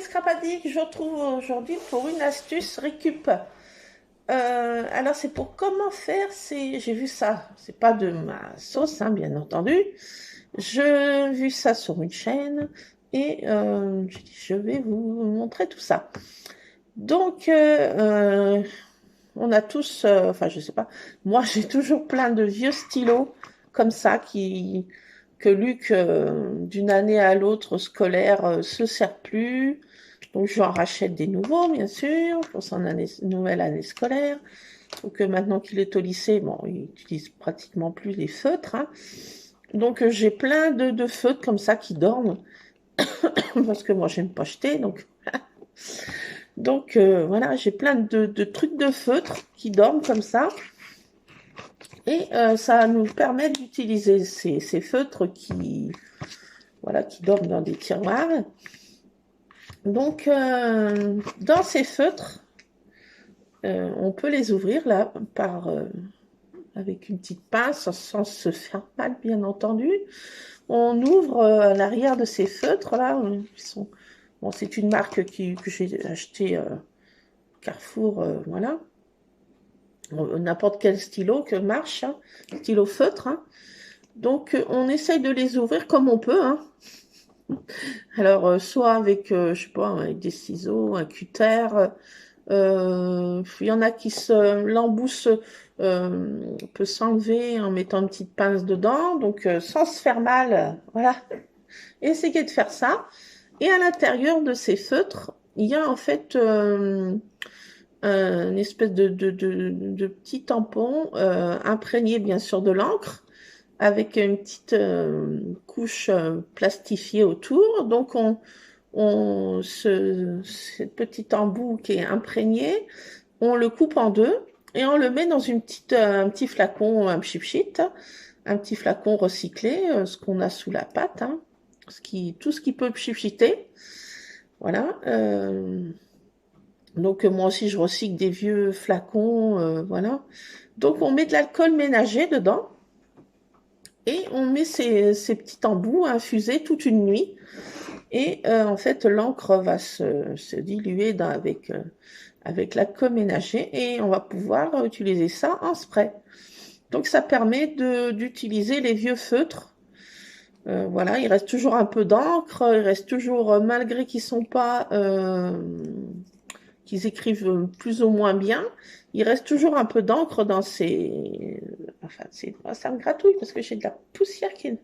Scrap Addict, je retrouve aujourd'hui pour une astuce récup. Alors c'est pour comment faire, j'ai vu ça, c'est pas de ma sauce, hein, bien entendu. J'ai vu ça sur une chaîne et j'ai dit je vais vous montrer tout ça. Donc on a tous, enfin je sais pas, moi j'ai toujours plein de vieux stylos comme ça que Luc, d'une année à l'autre scolaire, se sert plus. Donc, je en rachète des nouveaux, bien sûr, pour son nouvelle année scolaire. Donc, maintenant qu'il est au lycée, bon, il utilise pratiquement plus les feutres, hein. Donc, j'ai plein de feutres comme ça qui dorment, parce que moi, j'aime pas jeter. Donc voilà, j'ai plein de trucs de feutres qui dorment comme ça. Et ça nous permet d'utiliser ces feutres voilà, qui dorment dans des tiroirs. Donc, dans ces feutres, on peut les ouvrir là avec une petite pince sans se faire mal, bien entendu. On ouvre à l'arrière de ces feutres là. Bon, c'est une marque que j'ai acheté Carrefour, voilà. N'importe quel stylo que marche, hein, stylo feutre, hein. Donc, on essaye de les ouvrir comme on peut, hein. Alors, soit avec, je sais pas, avec des ciseaux, un cutter. Il y en a qui l'embouche peut s'enlever en mettant une petite pince dedans, donc sans se faire mal, voilà. Essayez de faire ça. Et à l'intérieur de ces feutres, il y a en fait une espèce de petit tampon imprégné bien sûr de l'encre avec une petite couche plastifiée autour. Donc ce petit embout qui est imprégné, on le coupe en deux et on le met dans un petit flacon, un pchit, un petit flacon recyclé, ce qu'on a sous la pâte, hein, tout ce qui peut pchiter. Voilà. Donc moi aussi je recycle des vieux flacons, voilà. Donc on met de l'alcool ménager dedans et on met ces petits embouts infusés toute une nuit. Et en fait, l'encre va se diluer avec l'alcool ménager et on va pouvoir utiliser ça en spray. Donc ça permet d'utiliser les vieux feutres. Voilà, il reste toujours un peu d'encre, il reste toujours, malgré qu'ils écrivent plus ou moins bien, il reste toujours un peu d'encre dans ces... Enfin, ça me gratouille parce que j'ai de la poussière qui est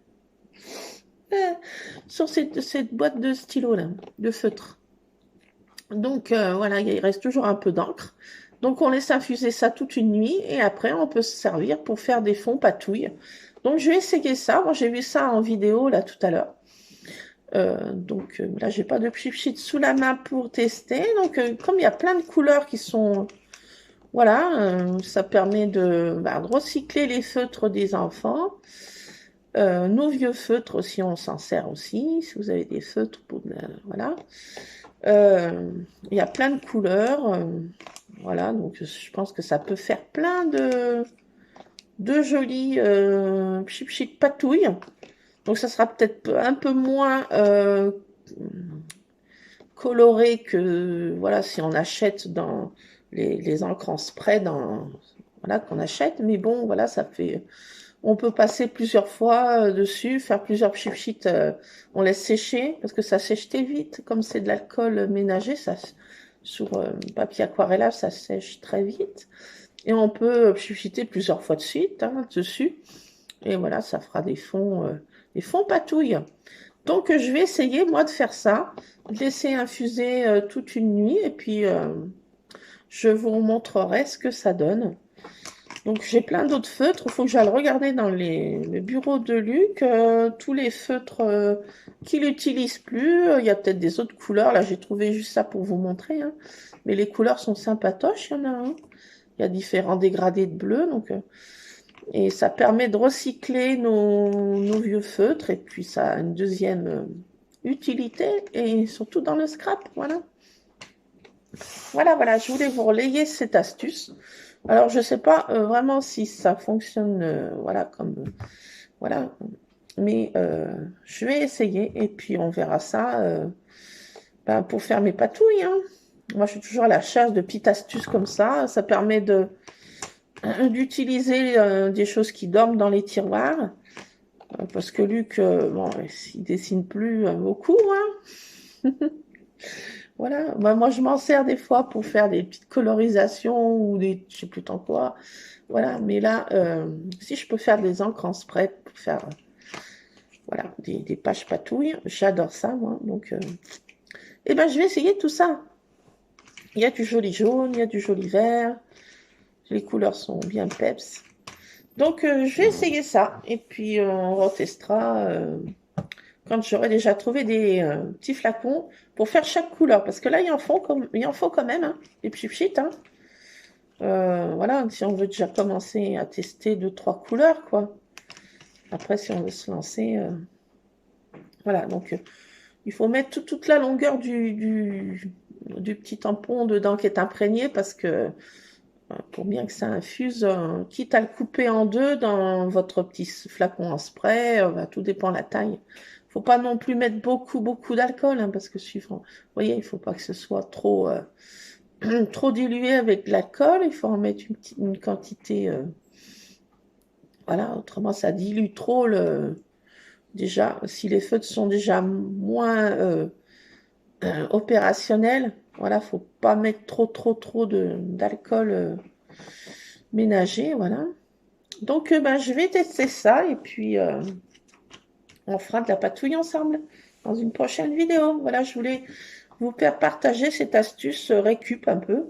sur cette boîte de stylo là, de feutre. Donc voilà, il reste toujours un peu d'encre. Donc on laisse infuser ça toute une nuit et après on peut se servir pour faire des fonds patouilles. Donc je vais essayer ça. Moi j'ai vu ça en vidéo là tout à l'heure. Donc là j'ai pas de pchit sous la main pour tester. Donc comme il y a plein de couleurs qui sont... Voilà, ça permet de recycler les feutres des enfants. Nos vieux feutres aussi, on s'en sert aussi. Si vous avez des feutres, voilà. Il y a plein de couleurs. Voilà, donc je pense que ça peut faire plein de jolies pchit patouilles. Donc ça sera peut-être un peu moins coloré que voilà si on achète dans les encres en spray voilà qu'on achète. Mais bon, voilà, ça fait... On peut passer plusieurs fois dessus, faire plusieurs pchit, on laisse sécher parce que ça sèche très vite. Comme c'est de l'alcool ménager, ça sur papier aquarellage, ça sèche très vite. Et on peut pchiter plusieurs fois de suite, hein, dessus. Et voilà, ça fera des fonds patouilles. Donc je vais essayer moi de faire ça, de laisser infuser toute une nuit et puis je vous montrerai ce que ça donne. Donc j'ai plein d'autres feutres, il faut que j'aille regarder dans le bureau de Luc, tous les feutres qu'il n'utilise plus. Il y a peut-être des autres couleurs, là j'ai trouvé juste ça pour vous montrer, hein. Mais les couleurs sont sympatoches, il y en a un. Il y a différents dégradés de bleu, et ça permet de recycler nos vieux feutres, et puis ça a une deuxième utilité, et surtout dans le scrap, voilà. Voilà, je voulais vous relayer cette astuce. Alors, je sais pas vraiment si ça fonctionne, voilà, voilà. Mais je vais essayer et puis on verra ça ben, pour faire mes patouilles, hein. Moi, je suis toujours à la chasse de petites astuces comme ça. Ça permet d'utiliser des choses qui dorment dans les tiroirs. Parce que Luc, bon, il dessine plus beaucoup, hein. Voilà. Moi, je m'en sers des fois pour faire des petites colorisations ou des, je sais plus tant quoi. Voilà. Mais là, si je peux faire des encres en spray pour faire, voilà, des pages patouilles, j'adore ça, moi. Donc, eh ben, je vais essayer tout ça. Il y a du joli jaune, il y a du joli vert. Les couleurs sont bien peps. Donc, je vais essayer ça. Et puis, on retestera quand j'aurai déjà trouvé des petits flacons pour faire chaque couleur. Parce que là, il en faut quand même, hein, des petits pchits, hein. Voilà, si on veut déjà commencer à tester 2-3 couleurs, quoi. Après, si on veut se lancer, voilà. Donc, il faut mettre toute la longueur du petit tampon dedans qui est imprégné parce que pour bien que ça infuse, quitte à le couper en deux dans votre petit flacon en spray, tout dépend de la taille. Faut pas non plus mettre beaucoup d'alcool, hein, parce que suivant, vous voyez, il faut pas que ce soit trop, trop dilué avec de l'alcool. Il faut en mettre une quantité, voilà, autrement ça dilue trop déjà, si les feutres sont déjà moins opérationnels, voilà, faut pas mettre trop d'alcool ménager, voilà. Donc, ben, je vais tester ça et puis on fera de la patouille ensemble dans une prochaine vidéo. Voilà, je voulais vous faire partager cette astuce récup un peu.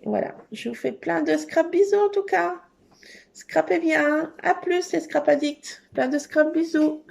Voilà, je vous fais plein de scrap bisous en tout cas. Scrapez bien. À plus les scrap addicts. Plein de scrap bisous.